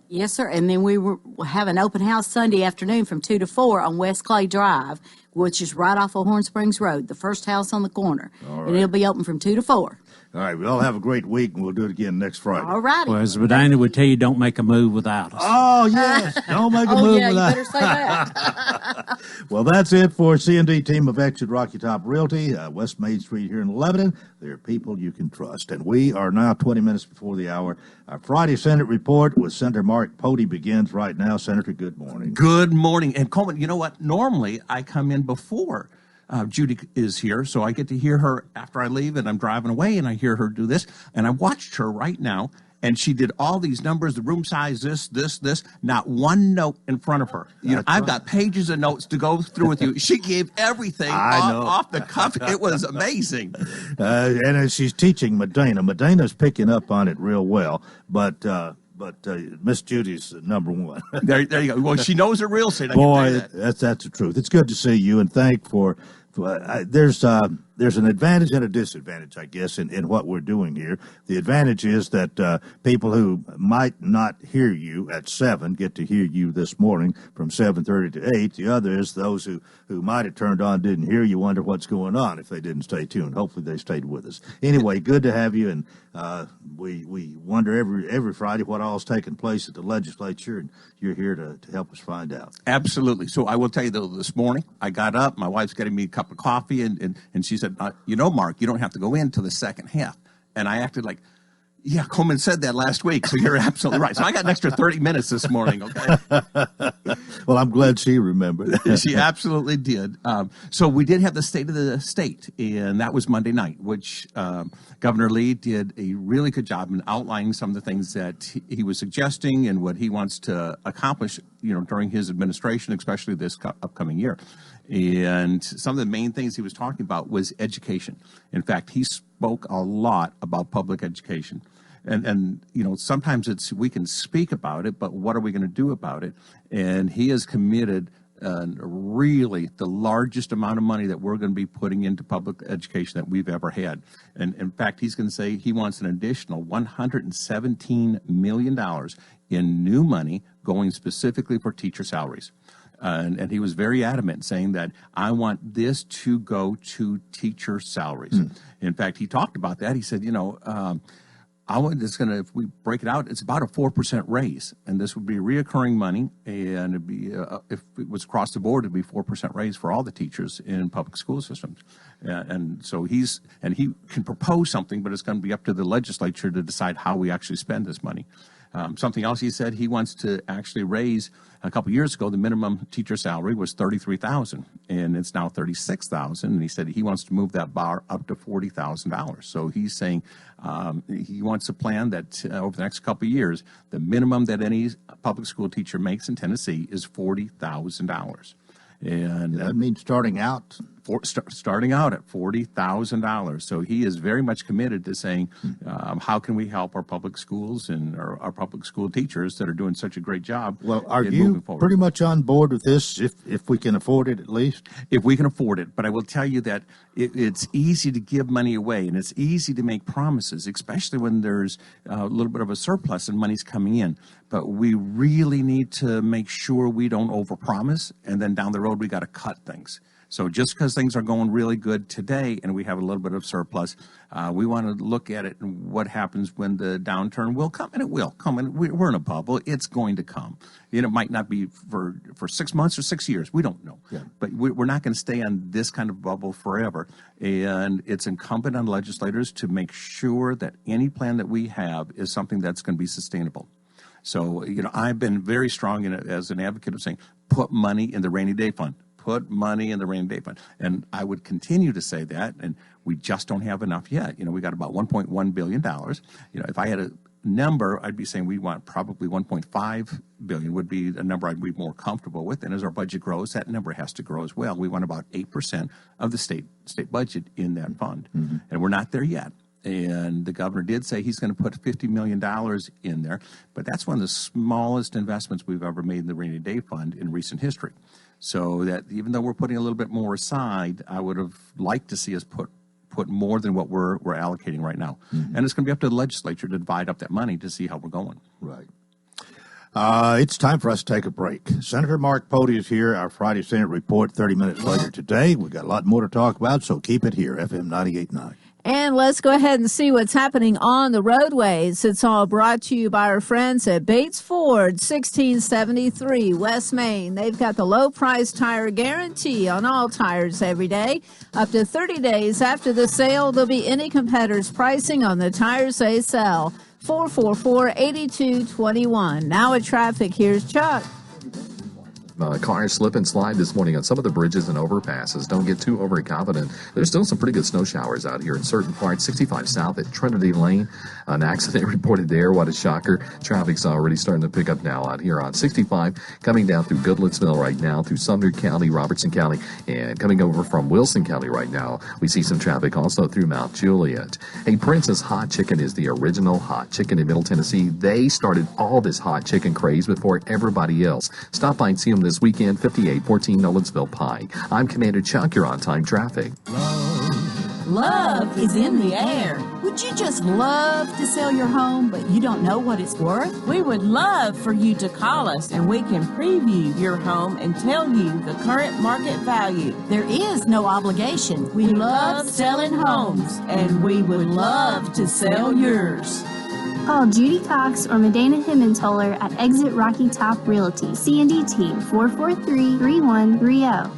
Yes, sir. And then we will have an open house Sunday afternoon from 2 to 4 on West Clay Drive, which is right off of Horn Springs Road, the first house on the corner. All right. And it'll be open from 2 to 4. All right, we all have a great week, and we'll do it again next Friday. All righty. Well, as Medina would tell you, don't make a move without us. Oh, yes. Don't make a move without you better say that. Well, that's it for C&D team of Exit Rocky Top Realty, West Main Street here in Lebanon. They're people you can trust. And we are now 20 minutes before the hour. Our Friday Senate report with Senator Mark Pody begins right now. Senator, good morning. Good morning. And Coleman, you know what? Normally I come in before Judy is here, so I get to hear her after I leave, and I'm driving away, and I hear her do this. And I watched her right now, and she did all these numbers, the room size, this, not one note in front of her. I've got pages of notes to go through with you. She gave everything off the cuff. It was amazing. And as she's teaching Medina's picking up on it real well, but Miss Judy's number one. There you go. Well, she knows her real estate. Boy, that's the truth. It's good to see you, and there's an advantage and a disadvantage, I guess, in what we're doing here. The advantage is that people who might not hear you at 7 get to hear you this morning from 7:30 to 8. The other is those who might have turned on, didn't hear you, wonder what's going on if they didn't stay tuned. Hopefully they stayed with us. Anyway, good to have you, and we wonder every Friday what all's taking place at the legislature, and you're here to help us find out. Absolutely. So I will tell you, though, this morning I got up, my wife's getting me a cup of coffee, and she said, Mark, you don't have to go into the second half. And I acted like, yeah, Coleman said that last week, so you're absolutely right. So I got an extra 30 minutes this morning, okay? Well, I'm glad she remembered. She absolutely did. So we did have the State of the State, and that was Monday night, which Governor Lee did a really good job in outlining some of the things that he was suggesting and what he wants to accomplish, during his administration, especially this upcoming year. And some of the main things he was talking about was education. In fact, he spoke a lot about public education. And sometimes we can speak about it, but what are we going to do about it? And he has committed really the largest amount of money that we're going to be putting into public education that we've ever had. And in fact, he's going to say he wants an additional $117 million in new money going specifically for teacher salaries. And he was very adamant saying that I want this to go to teacher salaries. In fact, he talked about that. He said, I want this going to, if we break it out, it's about a 4% raise. And this would be reoccurring money. And it'd be, if it was across the board, it'd be 4% raise for all the teachers in public school systems. And so he can propose something, but it's going to be up to the legislature to decide how we actually spend this money. Something else he said, he wants to actually raise, a couple years ago, the minimum teacher salary was $33,000, and it's now $36,000. And he said he wants to move that bar up to $40,000. So he's saying he wants a plan that over the next couple of years, the minimum that any public school teacher makes in Tennessee is $40,000. And that means starting out at $40,000. So he is very much committed to saying, how can we help our public schools and our public school teachers that are doing such a great job? Well, are you pretty much on board with this, if we can afford it at least? If we can afford it. But I will tell you that it's easy to give money away, and it's easy to make promises, especially when there's a little bit of a surplus and money's coming in. But we really need to make sure we don't overpromise, and then down the road we got to cut things. So just because things are going really good today and we have a little bit of surplus, we want to look at it and what happens when the downturn will come, and it will come. And we're in a bubble. It's going to come. It might not be for 6 months or 6 years. We don't know. Yeah. But we're not going to stay on this kind of bubble forever. And it's incumbent on legislators to make sure that any plan that we have is something that's going to be sustainable. So, I've been very strong as an advocate of saying, put money in the rainy day fund. Put money in the rainy day fund. And I would continue to say that, and we just don't have enough yet. We got about $1.1 billion. If I had a number, I'd be saying we want probably $1.5 billion would be a number I'd be more comfortable with. And as our budget grows, that number has to grow as well. We want about 8% of the state budget in that fund. Mm-hmm. And we're not there yet. And the governor did say he's going to put $50 million in there, but that's one of the smallest investments we've ever made in the rainy day fund in recent history. So that even though we're putting a little bit more aside, I would have liked to see us put more than what we're allocating right now. Mm-hmm. And it's going to be up to the legislature to divide up that money to see how we're going. Right. It's time for us to take a break. Senator Mark Pody is here, our Friday Senate Report 30 minutes later today. We've got a lot more to talk about, so keep it here, FM 98.9. And let's go ahead and see what's happening on the roadways. It's all brought to you by our friends at Bates Ford, 1673 West Main. They've got the low price tire guarantee on all tires every day. Up to 30 days after the sale, there'll be any competitor's pricing on the tires they sell. 444-8221. Now at traffic, here's Chuck. Cars slip and slide this morning on some of the bridges and overpasses. Don't get too overconfident. There's still some pretty good snow showers out here in certain parts. 65 south at Trinity Lane. An accident reported there. What a shocker. Traffic's already starting to pick up now out here on 65. Coming down through Goodlettsville right now, through Sumner County, Robertson County, and coming over from Wilson County right now. We see some traffic also through Mount Juliet. Hey, Princess Hot Chicken is the original hot chicken in Middle Tennessee. They started all this hot chicken craze before everybody else. Stop by and see them this weekend, 5814 Nolensville Pike. I'm Commander Chuck. You're on time traffic. Love is in the air. Would you just love to sell your home, but you don't know what it's worth? We would love for you to call us and we can preview your home and tell you the current market value. There is no obligation. We love selling homes and we would love to sell yours. Call Judy Cox or Medina Himmentoller at Exit Rocky Top Realty, C&D Team 443-3130.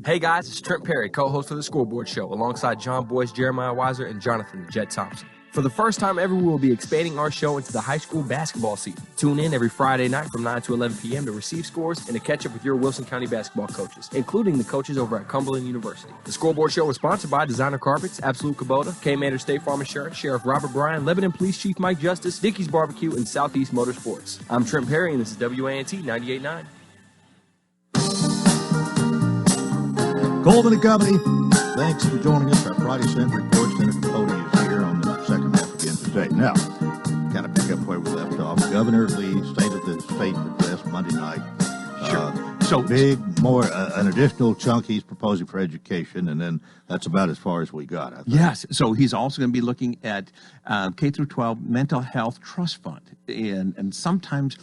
Hey guys, it's Trent Perry, co-host of the Scoreboard Show, alongside John Boyce, Jeremiah Weiser, and Jonathan Jet Thompson. For the first time ever, we will be expanding our show into the high school basketball season. Tune in every Friday night from 9 to 11 p.m. to receive scores and to catch up with your Wilson County basketball coaches, including the coaches over at Cumberland University. The Scoreboard Show is sponsored by Designer Carpets, Absolute Kubota, K-Mander State Farm Insurance, Sheriff Robert Bryan, Lebanon Police Chief Mike Justice, Dickey's Barbecue, and Southeast Motorsports. I'm Trent Perry, and this is WANT 98.9. Coleman and Company, thanks for joining us. Our Friday Senate Report. Senator Pody is here on the second half again today. Now, kind of pick up where we left off. Governor Lee, State of the State address Monday night. So big, more an additional chunk he's proposing for education, and then that's about as far as we got, I think. Yes. So he's also going to be looking at K through 12 mental health trust fund, and sometimes.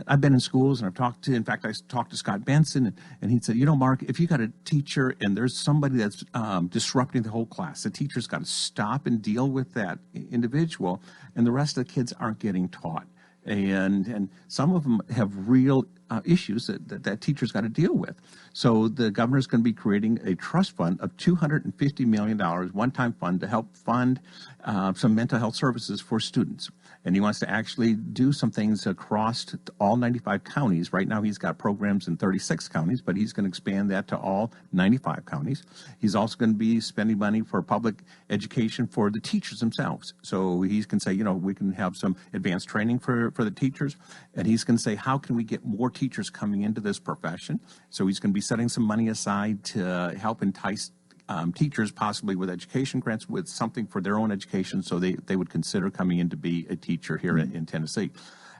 I've been in schools, and I talked to Scott Benson, and he said, Mark, if you got a teacher and there's somebody that's disrupting the whole class, the teacher's got to stop and deal with that individual, and the rest of the kids aren't getting taught. And some of them have real issues that teachers got to deal with. So the governor's going to be creating a trust fund of $250 million, one-time fund to help fund some mental health services for students. And he wants to actually do some things across all 95 counties. Right now he's got programs in 36 counties, but he's going to expand that to all 95 counties. He's also going to be spending money for public education for the teachers themselves. So he can say, we can have some advanced training for the teachers. And he's going to say, how can we get more teachers coming into this profession? So he's going to be setting some money aside to help entice teachers, possibly with education grants, with something for their own education, so they would consider coming in to be a teacher here in Tennessee.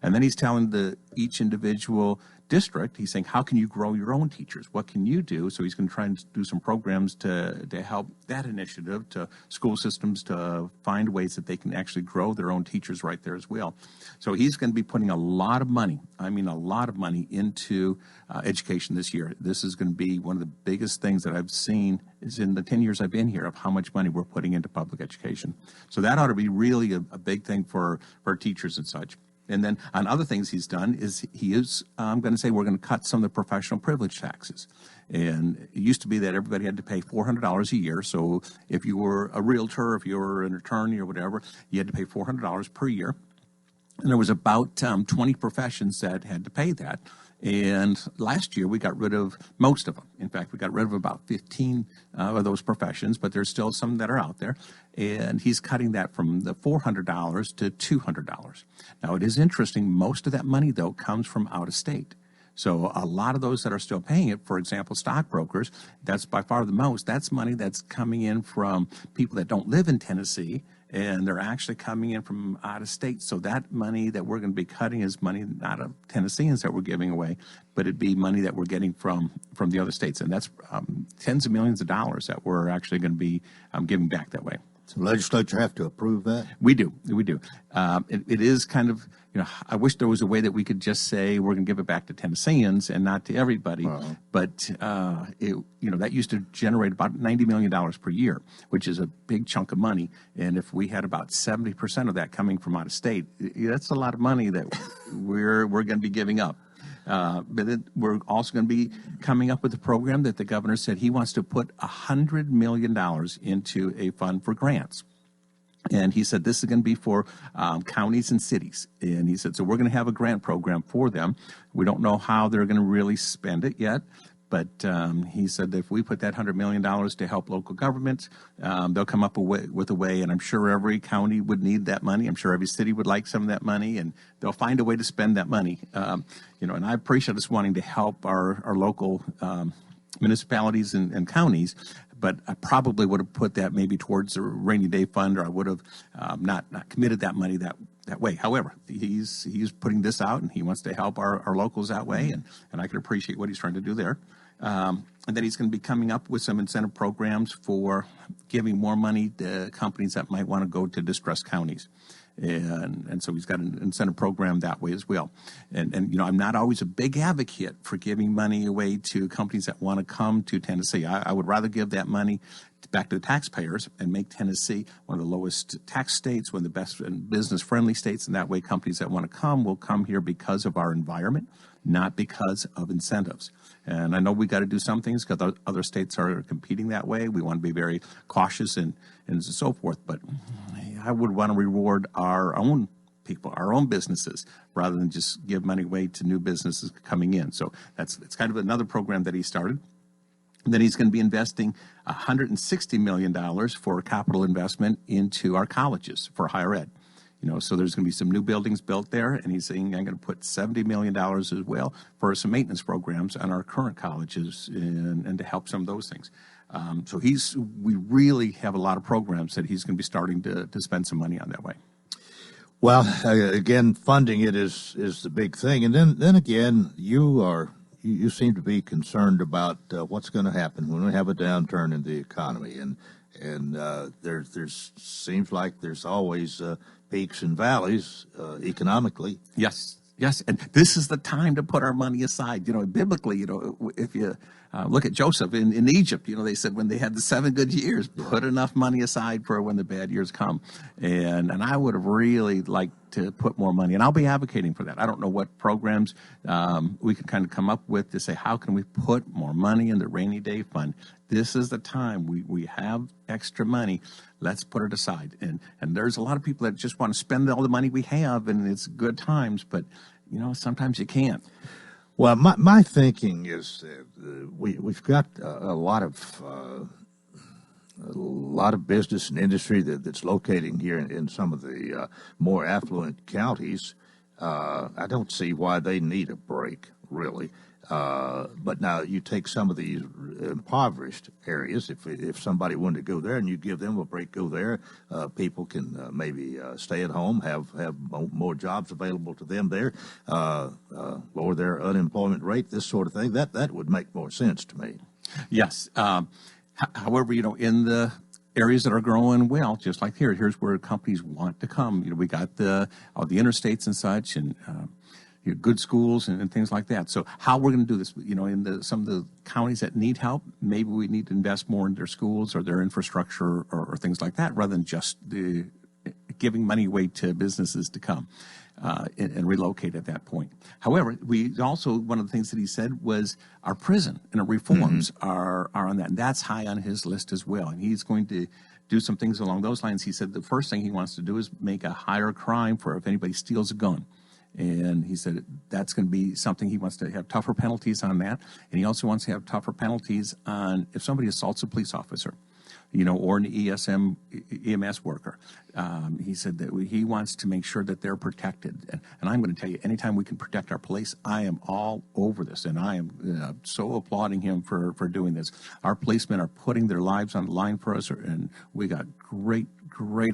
And then he's telling each individual district, he's saying, how can you grow your own teachers? What can you do? So he's going to try and do some programs to help that initiative, to school systems to find ways that they can actually grow their own teachers right there as well. So he's going to be putting a lot of money, into education this year. This is going to be one of the biggest things that I've seen is in the 10 years I've been here of how much money we're putting into public education. So that ought to be really a big thing for teachers and such. And then on other things he's done is I'm going to say we're going to cut some of the professional privilege taxes. And it used to be that everybody had to pay $400 a year. So if you were a realtor, if you were an attorney or whatever, you had to pay $400 per year. And there was about 20 professions that had to pay that. And last year, we got rid of most of them. In fact, we got rid of about 15 of those professions, but there's still some that are out there. And he's cutting that from the $400 to $200. Now, it is interesting. Most of that money, though, comes from out of state. So a lot of those that are still paying it, for example, stockbrokers, that's by far the most. That's money that's coming in from people that don't live in Tennessee, and they're actually coming in from out of state. So that money that we're going to be cutting is money not of Tennesseans that we're giving away, but it'd be money that we're getting from the other states. And that's tens of millions of dollars that we're actually going to be giving back that way. So the legislature have to approve that? We do. It is kind of, I wish there was a way that we could just say we're going to give it back to Tennesseans and not to everybody. Uh-huh. But, that used to generate about $90 million per year, which is a big chunk of money. And if we had about 70% of that coming from out of state, that's a lot of money that we're going to be giving up. But we're also going to be coming up with a program that the governor said he wants to put $100 million into a fund for grants. And he said this is going to be for counties and cities. And he said, so we're going to have a grant program for them. We don't know how they're going to really spend it yet. But he said that if we put that $100 million to help local governments, they'll come up with a way. And I'm sure every county would need that money. I'm sure every city would like some of that money. And they'll find a way to spend that money. And I appreciate us wanting to help our local municipalities and counties. But I probably would have put that maybe towards a rainy day fund, or I would have not committed that money that way. However, he's putting this out, and he wants to help our locals that way, and I can appreciate what he's trying to do there. And then he's going to be coming up with some incentive programs for giving more money to companies that might want to go to distressed counties. And so he's got an incentive program that way as well. And I'm not always a big advocate for giving money away to companies that want to come to Tennessee. I would rather give that money back to the taxpayers and make Tennessee one of the lowest tax states, one of the best and business-friendly states, and that way companies that want to come will come here because of our environment, not because of incentives. And I know we got to do some things because other states are competing that way. We want to be very cautious and so forth. But I would want to reward our own people, our own businesses, rather than just give money away to new businesses coming in. So it's kind of another program that he started. And then he's going to be investing $160 million for capital investment into our colleges for higher ed. So there's going to be some new buildings built there, and he's saying I'm going to put $70 million as well for some maintenance programs on our current colleges and to help some of those things. So we really have a lot of programs that he's going to be starting to spend some money on that way. Well, again, funding it is the big thing, and then again, you are you seem to be concerned about what's going to happen when we have a downturn in the economy, and there's seems like there's always peaks and valleys economically. Yes, yes, and this is the time to put our money aside. Biblically, if you look at Joseph in Egypt, they said when they had the 7 good years, put enough money aside for when the bad years come. And I would have really liked to put more money, and I'll be advocating for that. I don't know what programs we can kind of come up with to say, how can we put more money in the rainy day fund? This is the time we have extra money. Let's put it aside. And there's a lot of people that just want to spend all the money we have, and it's good times, but sometimes you can't. Well, my thinking is we've got a lot of business and industry that's locating here in some of the more affluent counties. I don't see why they need a break, really. But now you take some of these impoverished areas. If somebody wanted to go there and you give them a break, go there. People can maybe stay at home, have more jobs available to them there, lower their unemployment rate, this sort of thing. That would make more sense to me. Yes. However, in the areas that are growing well, just like here's where companies want to come. We got all the interstates and such, and good schools and things like that. So how we're going to do this, in some of the counties that need help, maybe we need to invest more in their schools or their infrastructure or things like that, rather than just giving money away to businesses to come and relocate at that point. However, we also, one of the things that he said was our prison and our reforms are on that. And that's high on his list as well. And he's going to do some things along those lines. He said the first thing he wants to do is make a higher crime for if anybody steals a gun. And he said that's going to be something he wants to have tougher penalties on that. And he also wants to have tougher penalties on if somebody assaults a police officer, or an EMS worker. He said that he wants to make sure that they're protected. And I'm going to tell you, anytime we can protect our police, I am all over this. And I am so applauding him for doing this. Our policemen are putting their lives on the line for us, and we got great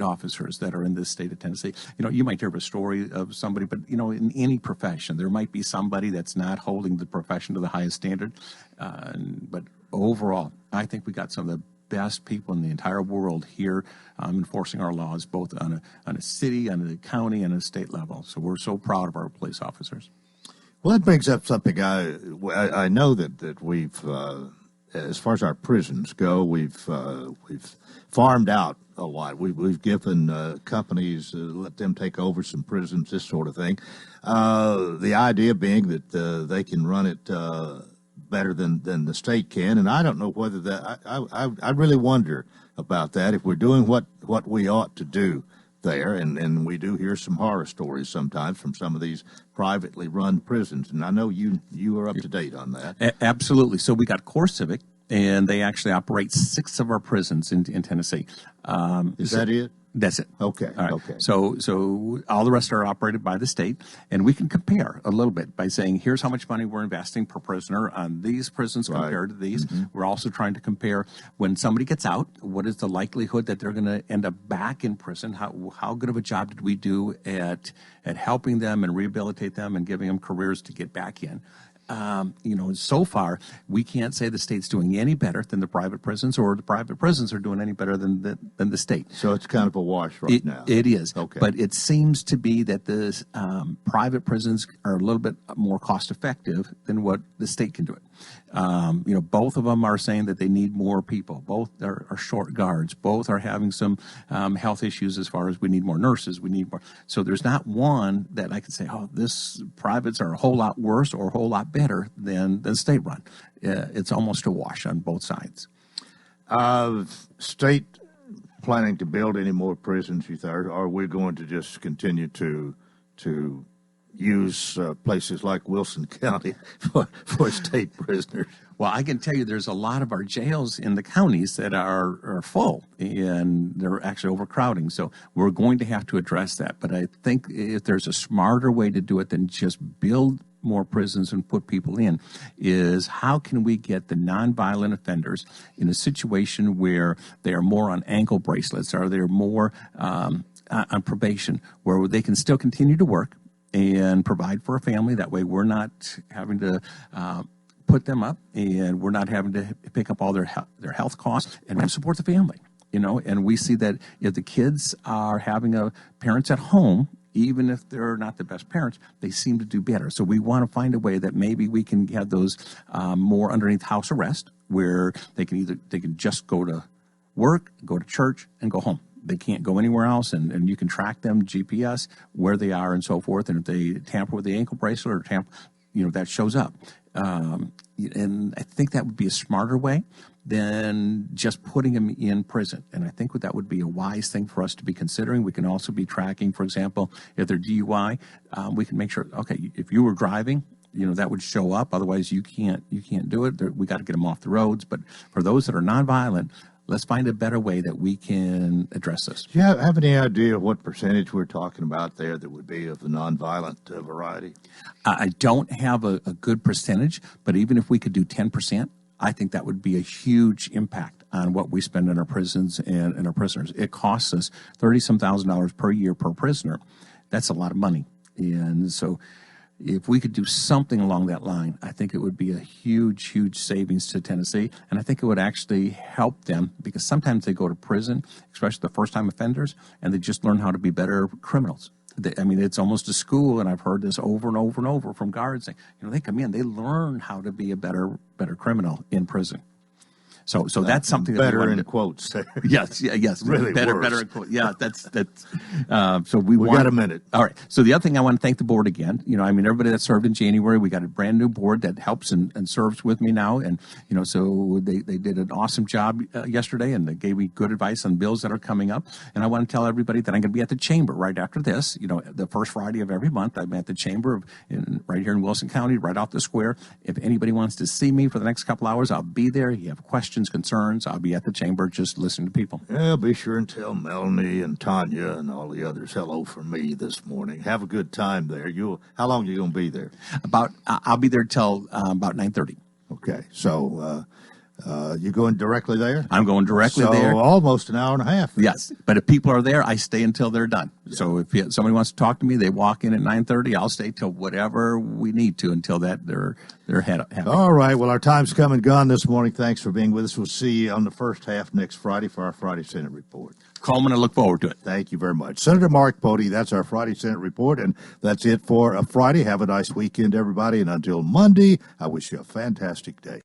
officers that are in this state of Tennessee. You might hear of a story of somebody, but, in any profession, there might be somebody that's not holding the profession to the highest standard. But overall, I think we got some of the best people in the entire world here enforcing our laws, both on a city, on a county, and a state level. So we're so proud of our police officers. Well, that brings up something I know that we've, as far as our prisons go, we've farmed out a lot. We've given companies, let them take over some prisons, this sort of thing. The idea being that they can run it better than the state can, and I don't know whether that. I really wonder about that. If we're doing what we ought to do there, and we do hear some horror stories sometimes from some of these privately run prisons, and I know you are up to date on that. Absolutely. So we got Core Civic, and they actually operate 6 of our prisons in Tennessee. Is that it? That's it. Okay. All right. Okay. So all the rest are operated by the state, and we can compare a little bit by saying, here's how much money we're investing per prisoner on these prisons compared to these. We're also trying to compare when somebody gets out, what is the likelihood that they're going to end up back in prison? How good of a job did we do at helping them and rehabilitate them and giving them careers to get back in? So far, we can't say the state's doing any better than the private prisons, or the private prisons are doing any better than the state. So it's kind of a wash right now. It is. Okay. But it seems to be that the private prisons are a little bit more cost effective than what the state can do it. Both of them are saying that they need more people. Both are short guards. Both are having some health issues as far as we need more nurses. We need more. So there's not one that I can say, this privates are a whole lot worse or a whole lot better than state run. It's almost a wash on both sides. State planning to build any more prisons, you think, or are we going to just continue to use places like Wilson County for state prisoners? Well, I can tell you there's a lot of our jails in the counties that are full, and they're actually overcrowding. So we're going to have to address that. But I think if there's a smarter way to do it than just build more prisons and put people in, is how can we get the nonviolent offenders in a situation where they are more on ankle bracelets, or they're more on probation, where they can still continue to work and provide for a family. That way we're not having to put them up, and we're not having to pick up all their health costs, and we support the family. And we see that if the kids are having parents at home, even if they're not the best parents, they seem to do better. So we want to find a way that maybe we can have those more underneath house arrest, where they can just go to work, go to church, and go home. They can't go anywhere else, and you can track them, GPS, where they are and so forth. And if they tamper with the ankle bracelet or tamper, that shows up. And I think that would be a smarter way than just putting them in prison. And I think that would be a wise thing for us to be considering. We can also be tracking, for example, if they're DUI, we can make sure, okay, if you were driving, that would show up. Otherwise, you can't do it. We got to get them off the roads. But for those that are nonviolent, let's find a better way that we can address this. Do you have any idea what percentage we're talking about there that would be of the nonviolent variety? I don't have a good percentage, but even if we could do 10%, I think that would be a huge impact on what we spend in our prisons and our prisoners. It costs us $30-some thousand per year per prisoner. That's a lot of money. And so if we could do something along that line, I think it would be a huge, huge savings to Tennessee. And I think it would actually help them, because sometimes they go to prison, especially the first-time offenders, and they just learn how to be better criminals. It's almost a school, and I've heard this over and over and over from guards saying, they come in, they learn how to be a better criminal in prison. So that's something that better in quotes. Yes, really better in quotes. Yeah, that's. So we got a minute. All right. So the other thing, I want to thank the board again. Everybody that served in January, we got a brand new board that helps and serves with me now, and so they did an awesome job yesterday, and they gave me good advice on bills that are coming up. And I want to tell everybody that I'm going to be at the chamber right after this. The first Friday of every month, I'm at the chamber right here in Wilson County, right off the square. If anybody wants to see me for the next couple hours, I'll be there. You have questions, concerns, I'll be at the chamber just listening to people. Yeah, be sure and tell Melanie and Tanya and all the others hello from me this morning. Have a good time there. How long are you going to be there? I'll be there till about 9:30. Okay, so you going directly there? I'm going directly there. So almost an hour and a half. Yes, but if people are there, I stay until they're done. Yeah. So if somebody wants to talk to me, they walk in at 9:30. I'll stay till whatever we need to until they're happy. All right. Well, our time's come and gone this morning. Thanks for being with us. We'll see you on the first half next Friday for our Friday Senate report. Coleman, I look forward to it. Thank you very much. Senator Mark Pody, that's our Friday Senate report, and that's it for a Friday. Have a nice weekend, everybody, and until Monday, I wish you a fantastic day.